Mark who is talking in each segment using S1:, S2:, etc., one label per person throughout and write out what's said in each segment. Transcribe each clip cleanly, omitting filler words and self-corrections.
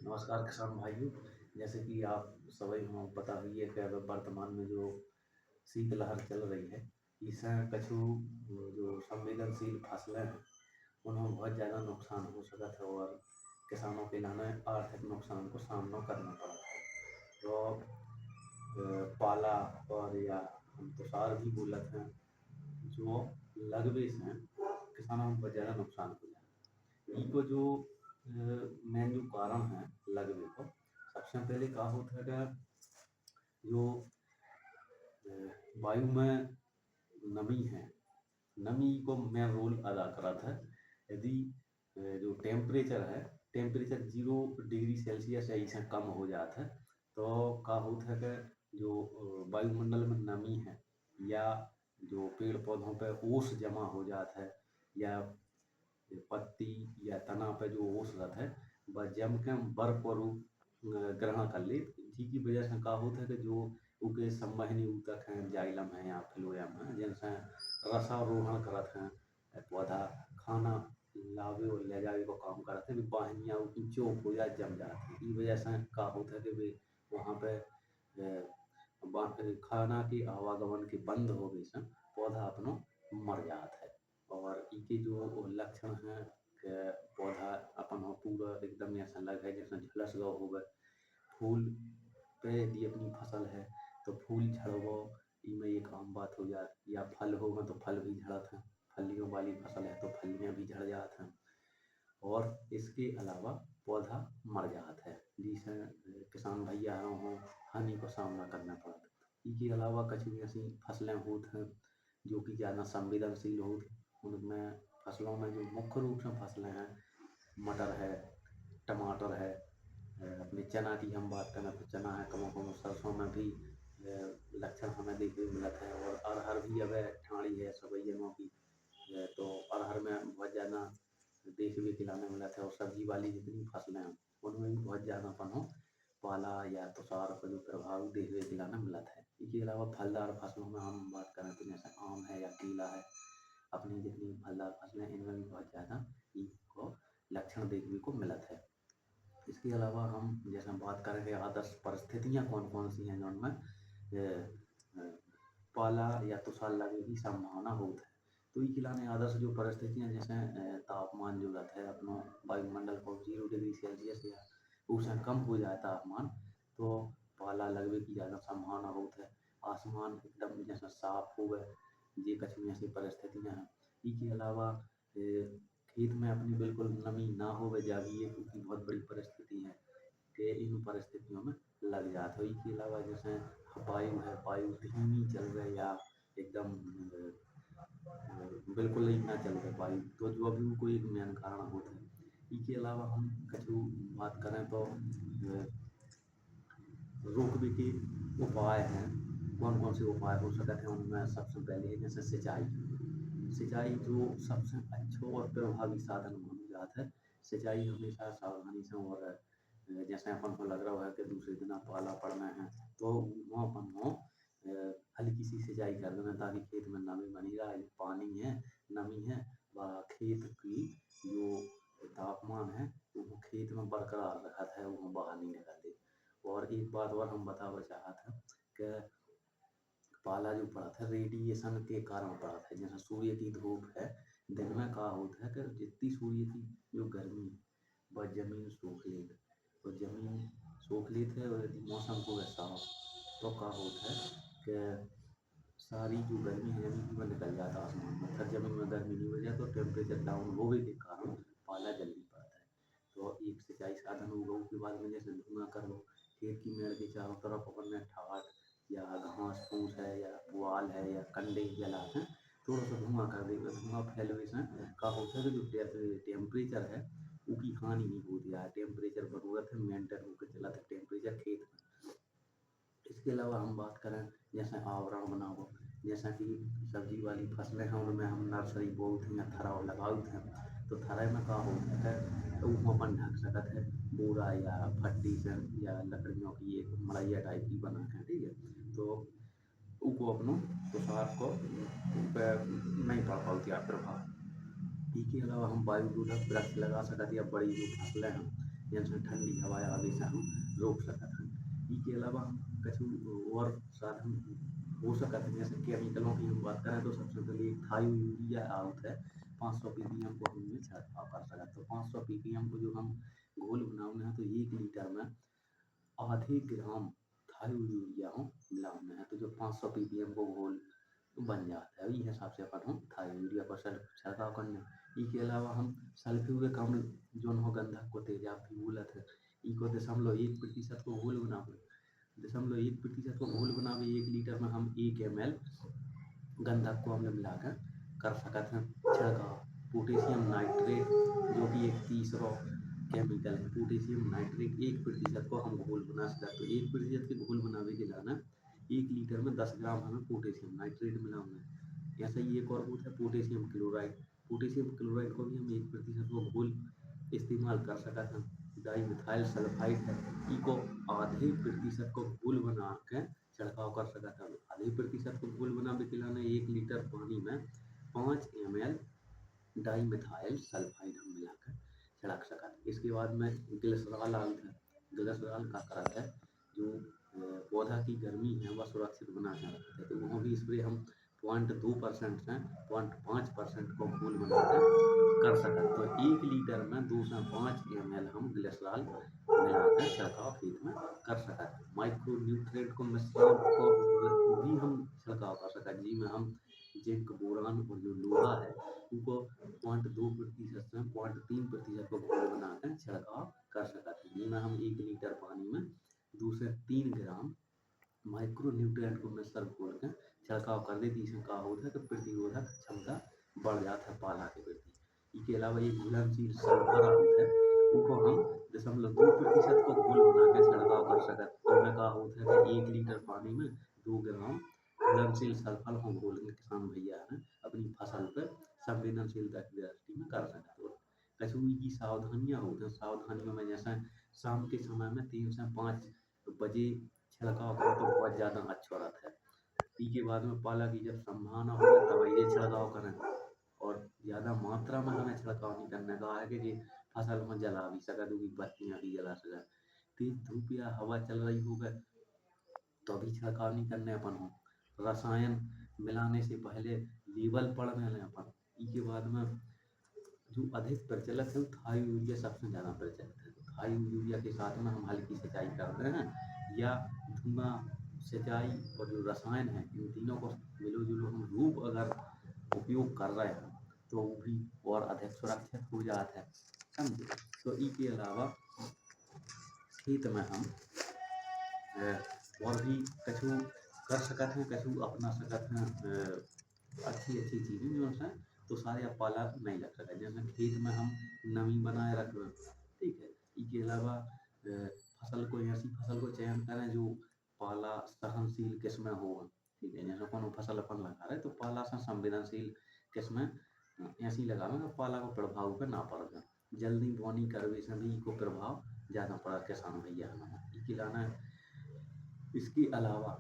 S1: नमस्कार किसान भाइयों। जैसे कि आप सभी को पता ही है कि अब वर्तमान में जो शीतलहर चल रही है, इससे कछु जो संवेदनशील फसलें हैं उन्हें बहुत ज़्यादा नुकसान हो सकता है और किसानों के लिए आर्थिक नुकसान को सामना करना पड़ता है। तो पाला और या हम तुषार भी बोलते हैं, जो लगवे से किसानों को बहुत ज़्यादा नुकसान हो जाए। इनको जो मेन जो कारण है लगवे को, सबसे पहले का होता है कि जो वायु में नमी है, नमी को मेन रोल अदा करा था। यदि जो टेम्परेचर 0 डिग्री सेल्सियस या इससे कम हो जाता है तो का होता है कि जो वायुमंडल में नमी है या जो पेड़ पौधों पर ओस जमा हो जाता है या पत्ती या तना पे जो ओस रहता है वह जम के बर्फ को रूप ग्रहण कर ले, जिसकी वजह से का होता है कि जो उनके संवहनी ऊतक हैं, जाइलम है या फ्लोएम है, जिनसे रसारोहण करत हैं पौधा खाना लावे और ले जावे को काम करते हैं, वाहिनियाँ उनकी चोक हो जाए, जम जाती है। इस वजह से का होता है कि वे वहाँ पे खाना के आवागमन के बंद हो गई से पौधा अपनो मर जाता है। और इनके जो लक्षण हैं कि पौधा अपन हो पूरा एकदम ऐसा लग है जैसे झुलस गया होगा। फूल पे यदि अपनी फसल है तो फूल झड़बो, इनमें एक आम बात हो जाए, या फल होगा तो फल भी झड़त हैं, फलियों वाली फसल है तो फलियाँ भी झड़ जात हैं। और इसके अलावा पौधा मर जाता है, जिससे किसान भैया हो हानि को सामना करना पड़ता है। इसके अलावा कछु ऐसी फसलें होती हैं जो कि ज़्यादा संवेदनशील होती, उनमें फसलों में जो मुख्य रूप से फसलें हैं, मटर है, टमाटर है, अपने चना की हम बात करें तो चना है, कमों कमों सरसों में भी लक्षण हमें देखने को मिलता है। और अरहर भी अब ठाणी है सबैयों की, तो अरहर में बहुत ज़्यादा देखने के लाने मिला था। और सब्जी वाली जितनी फसलें हैं उनमें भी बहुत ज़्यादा पनो पाला या तुषार का जो प्रभाव देखने के लाने मिला था। इसके अलावा फलदार फसलों में हम बात करें तो जैसे आम है या केला है, अपनी जितनी फलदार फसलें इनमें भी बहुत ज़्यादा इनको लक्षण देखने को मिलत है। इसके अलावा हम जैसे बात करेंगे आदर्श परिस्थितियाँ कौन कौन सी हैं जिनमें पाला या तुषार लगने की संभावना होती है। तो ये खिलाने आदर्श जो परिस्थितियाँ जैसे तापमान जो रहता है अपना वायुमंडल को 0 डिग्री सेल्सियस या उससे कम हो जाए तापमान, तो पाला लगने की ज़्यादा संभावना होती है। आसमान एकदम जैसा साफ हो गए, ये कछु ऐसी परिस्थितियाँ हैं। इसके अलावा खेत में अपनी बिल्कुल नमी ना हो जा भी ये क्योंकि बहुत बड़ी परिस्थिति है कि इन परिस्थितियों में लग जाता है। इसके अलावा जैसे वायु है, वायु धीमी चल रही या एकदम बिल्कुल ही ना चल रही वायु, तो जो अभी उनको एक मेन कारण होता है। इसके अलावा हम कछु बात करें तो रोकने के उपाय हैं, कौन कौन से उपाय हो सकते हैं। उनमें सबसे पहले है जैसे सिंचाई। सिंचाई जो सबसे अच्छा और प्रभावी साधन माना जाता है। सिंचाई हमेशा सावधानी से, और जैसे अपन को लग रहा है कि दूसरे दिन पाला पड़ना है तो वो अपन को हल्की सी सिंचाई कर देना, ताकि खेत में नमी बनी रहे, जो पानी है नमी है वह खेत की जो तापमान है वो खेत में बरकरार रखा है, वो बाहर नहीं निकल दे। और एक बात और हम बताना चाहते हैं कि पाला जो पड़ा था रेडिएशन के कारण पड़ा था। जैसे सूर्य की धूप है, दिन में का होता है कि जितनी सूर्य की जो गर्मी वह जमीन सोख लेती, तो जमीन सोख लेती है। और यदि मौसम को साफ तो का होता है कि सारी जो गर्मी है जमीन में निकल जाता है आसमान में, फिर जमीन में गर्मी नहीं हो जाए तो टेम्परेचर डाउन होने के कारण पाला जल्दी पड़ता है। तो एक सिंचाई साधन होगा। उसके बाद में जैसे धुआं कर लो, खेत की मेड़ के चारों तरफ अपन ने ठाठ या घास फूस है या पुआल है या कंडे जलाते हैं, थोड़ा सा धुआं कर देगा। धुआं फैलने से का होता है कि जो टेम्परेचर है उसकी हानि नहीं होती है। टेम्परेचर ज़रूरत है मेंटेन होकर चला था टेम्परेचर खेत में। इसके अलावा हम बात करें जैसे आवरण बनाओ, जैसा कि सब्जी वाली फसलें हैं उनमें हम नर्सरी बोते हैं या थराव लगाते हैं, तो थराई में का होता है तो वो अपन ढक सकते हैं बोरा या फट्टी से या लकड़ियों की एक मड़ैया टाइप की बना के, ठीक है। तो उनको अपनों तुषार को पे नहीं पड़ पाती प्रभाव। इसके अलावा हम वायुरोधक वृक्ष लगा सकते हैं या बड़ी जो फसलें हैं जैसे ठंडी हवा आगे से हम रोक सकते हैं। इसके अलावा हम कछु और साधन हो सकते हैं, जैसे केमिकलों की हम बात करें तो सबसे पहले एक थायो यूरिया आउट है 500 ppm को हम में छिड़काव कर सकते हैं। तो 500 ppm को जो हम घोल बनाने हैं तो 1 लीटर में आधे ग्राम थायो यूरिया हम मिलाने हैं, तो जो 500 ppm को घोल बन जाता है। इस हिसाब से अपन हम थायो यूरिया को छिड़काव करने। इसके अलावा हम सल्फ्यूरिक अम्ल जो हो गंधक को तेजाब भी बोलत है, इको 0.1% को घोल बनावे 0.1% को घोल बनावे 1 लीटर में हम 1 ml गंधक को अम्ल मिलाकर कर सकते हैं छिड़काव। पोटेशियम नाइट्रेट जो कि एक तीसरा केमिकल है, पोटेशियम नाइट्रेट 1% को हम घोल बना सकते हैं। तो 1% के घोल बनावे के लाना 1 लीटर में 10 ग्राम हमें पोटेशियम नाइट्रेट मिलाना है। ऐसा ही एक और होता है पोटेशियम क्लोराइड। पोटेशियम क्लोराइड को भी हम 1% को घोल इस्तेमाल कर सकते हैं। डाईमिथाइल सल्फाइड है, इको आधे प्रतिशत को घोल बना के छिड़काव कर सकते हैं। आधे प्रतिशत को घोल बनावे के लाने 1 लीटर पानी में 5 ml डाईमिथाइल सल्फाइड हम मिलाकर छिड़क सकते हैं। इसके बाद में ग्लिसरॉल आउट है। ग्लिसरॉल का अर्थ है जो पौधा की गर्मी है वह सुरक्षित बना के रखते हैं, तो वहाँ भी स्प्रे हम 0.2% से 0.5% को घोल बनाकर कर सकते हैं। तो 1 लीटर में 2 से 5 ml हम ग्लिसरॉल मिलाकर छिड़काव खेत में कर सकते हैं। माइक्रो न्यूट्रिएंट को मिश्रण को भी हम छिड़काव कर सकते हैं, जिसमें हम जिंक बोरान और जो लोहा है उनको 0.2% से 0.3% को घोल बनाकर छिड़काव कर सकते हैं, जिसमें हम 1 लीटर पानी में 2 से 3 ग्राम माइक्रो न्यूट्रिएंट को मिश्रण घोल कर छिड़काव कर देती। इसमें क्या होता है कि प्रतिरोधक क्षमता बढ़ जाता है पाला के प्रति। इसके अलावा एक घुलनशील सल्फर होता है, उसको हम 0.2% को घोल बना के छिड़काव कर सकते हैं। इसमें क्या होता है कि 1 लीटर पानी में 2 ग्राम घुलनशील सल्फर हम घोल के किसान भैया हैं अपनी फसल पर संवेदनशीलता की दृष्टि में कर सकते हैं। कछुई की सावधानियां होती हैं, सावधानियों में जैसे शाम के समय में 3 से 5 बजे छिड़काव करो तो बहुत ज़्यादा अच्छा रहता है। इसके बाद में पाला की जब संभावना हो तब ये छिड़काव करें, और ज़्यादा मात्रा में हमें छिड़काव नहीं करने का है कि फसल में जला भी सके, दूसरी पत्तियाँ भी जला सके। तेज धूप या हवा चल रही हो गए तो अभी छिड़काव नहीं करने अपन हो। रसायन मिलाने से पहले लेबल पढ़ने लें अपन। इसके बाद में जो अधिक प्रचलित है थायो यूरिया सबसे ज़्यादा प्रचलित है। तो थायो यूरिया के साथ में हम हल्की सिंचाई करते हैं या धुआं सिंचाई और जो रसायन है इन तीनों को मिलो जुलो हम रूप अगर उपयोग कर रहे हैं तो वो भी और अधिक सुरक्षित हो जाता है, समझे। तो इसके अलावा खेत में हम और भी कछु कर सकते हैं, कछु अपना सकते हैं अच्छी अच्छी चीज़ें जो है तो सारे अब पाला नहीं लग सका। जैसे खेत में हम नमी बनाए रखें, ठीक है। इसके अलावा फसल को ऐसी फसल को चयन करें जो पाला सहनशील किस्में हो, ठीक है। जैसे कोनो फसल अपन लगा रहे तो पाला से संवेदनशील किस्में ऐसी लगावे तो पाला को प्रभाव पे ना पड़। जल्दी बोनी करवे से भी को प्रभाव ज़्यादा पड़ा किसान भैया हमारा। इसके अलावा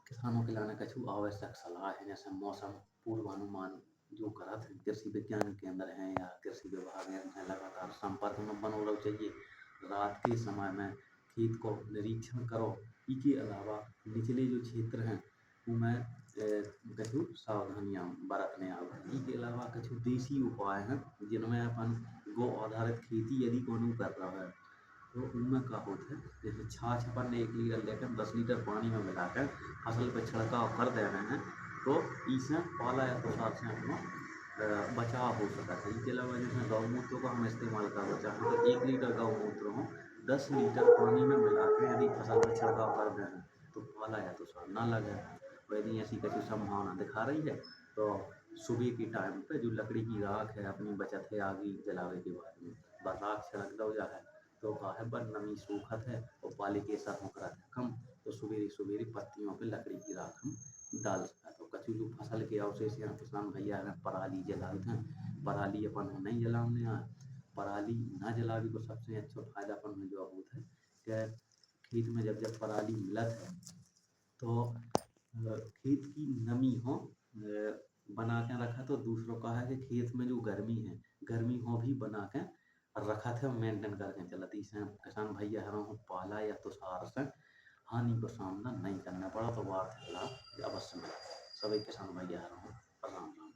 S1: किसानों के लाने कछु आवश्यक सलाह है, जैसे मौसम पूर्वानुमान जो करत है कृषि विज्ञान केंद्र हैं या कृषि विभाग हैं लगातार संपर्क में बनो रहो चाहिए। रात के समय में खेत को निरीक्षण करो। इसके अलावा निचले जो क्षेत्र हैं उनमें कछु सावधानियाँ बरतने आवश्यक। इसके अलावा कछु देसी उपाय हैं जिनमें अपन गो आधारित खेती यदि कोनो कर रहा है तो उनमें क्या होता है, जैसे छाछ अपन ने 1 लीटर लेकर 10 लीटर पानी में मिलाकर फसल पर छिड़काव कर दे रहे हैं तो इससे पाला या तुषार से अपना बचाव हो सकता है। इसके अलावा जैसे गौमूत्र को हम इस्तेमाल करना चाहें तो 1 लीटर गौमूत्र हो 10 लीटर पानी में मिलाकर यदि फसल पर छिड़काव कर दे हैं तो पाला या तुषार ना लगे। और यदि ऐसी कुछ संभावना दिखा रही है तो सुबह के टाइम पे जो लकड़ी की राख है अपनी बचत है आग जलावे के बाद में बस राख छिड़क दो जा है तो काहे पर नमी सूखत है और पाले के असर होकर है कम, तो सवेरे सवेरे पत्तियों पे लकड़ी की राख हम डाल सकते। तो कछु जो फसल के अवशेष हैं किसान भैया हैं पराली जलाते हैं, पराली अपन नहीं जलाने हैं। पराली ना जलावे को सबसे अच्छा फायदा अपन में जो होता है कि खेत में जब जब पराली मिलत है तो खेत की नमी हो बना के रखा, तो दूसरों का है कि खेत में जो गर्मी है गर्मी हो भी बना के रखा थे मेंटेन करके चलत। इसे किसान भैया हरों को पाला या तुषार से हानि को सामना नहीं करना पड़ा, तो वो आर्थिक लाभ अवश्य मिला। सभी किसान भैया हरों को प्रणाम।